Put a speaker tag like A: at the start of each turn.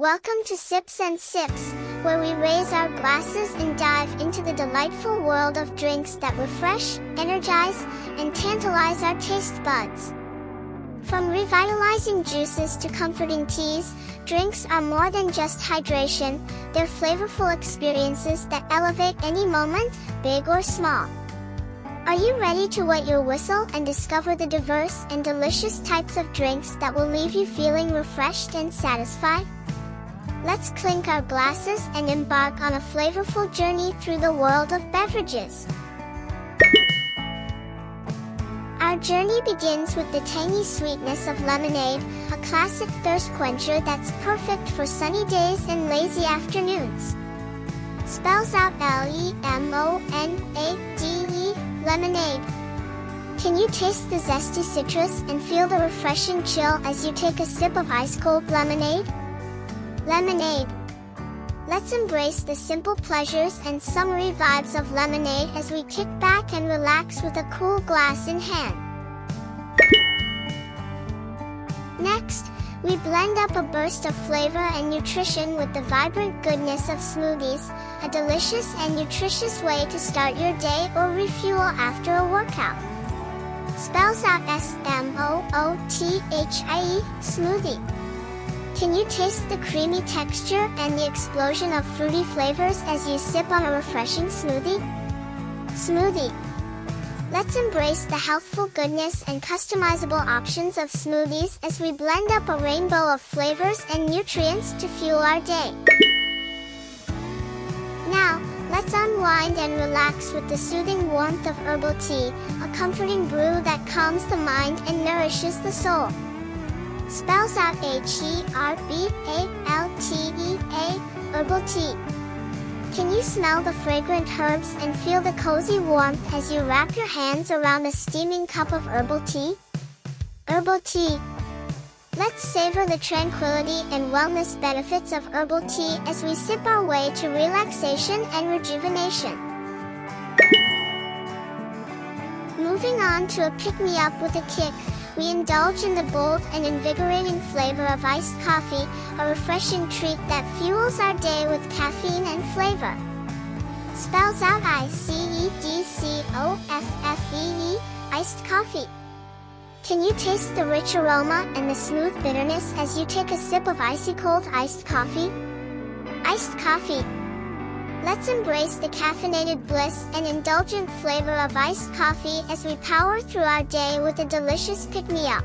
A: Welcome to Sips and Sips, where we raise our glasses and dive into the delightful world of drinks that refresh, energize, and tantalize our taste buds. From revitalizing juices to comforting teas, drinks are more than just hydration, they're flavorful experiences that elevate any moment, big or small. Are you ready to wet your whistle and discover the diverse and delicious types of drinks that will leave you feeling refreshed and satisfied? Let's clink our glasses and embark on a flavorful journey through the world of beverages. Our journey begins with the tangy sweetness of lemonade, a classic thirst quencher that's perfect for sunny days and lazy afternoons. Spells out Lemonade, lemonade. Can you taste the zesty citrus and feel the refreshing chill as you take a sip of ice-cold lemonade? Lemonade. Let's embrace the simple pleasures and summery vibes of lemonade as we kick back and relax with a cool glass in hand. Next, we blend up a burst of flavor and nutrition with the vibrant goodness of smoothies, a delicious and nutritious way to start your day or refuel after a workout. Spells out SMOOTHIE, smoothie. Can you taste the creamy texture and the explosion of fruity flavors as you sip on a refreshing smoothie? Smoothie. Let's embrace the healthful goodness and customizable options of smoothies as we blend up a rainbow of flavors and nutrients to fuel our day. Now, let's unwind and relax with the soothing warmth of herbal tea, a comforting brew that calms the mind and nourishes the soul. Spells out HERBALTEA, herbal tea. Can you smell the fragrant herbs and feel the cozy warmth as you wrap your hands around a steaming cup of herbal tea? Herbal tea. Let's savor the tranquility and wellness benefits of herbal tea as we sip our way to relaxation and rejuvenation. Moving on to a pick-me-up with a kick, we indulge in the bold and invigorating flavor of iced coffee, a refreshing treat that fuels our day with caffeine and flavor. Spells out ICEDCOFFEE, iced coffee. Can you taste the rich aroma and the smooth bitterness as you take a sip of icy cold iced coffee? Iced coffee. Let's embrace the caffeinated bliss and indulgent flavor of iced coffee as we power through our day with a delicious pick-me-up.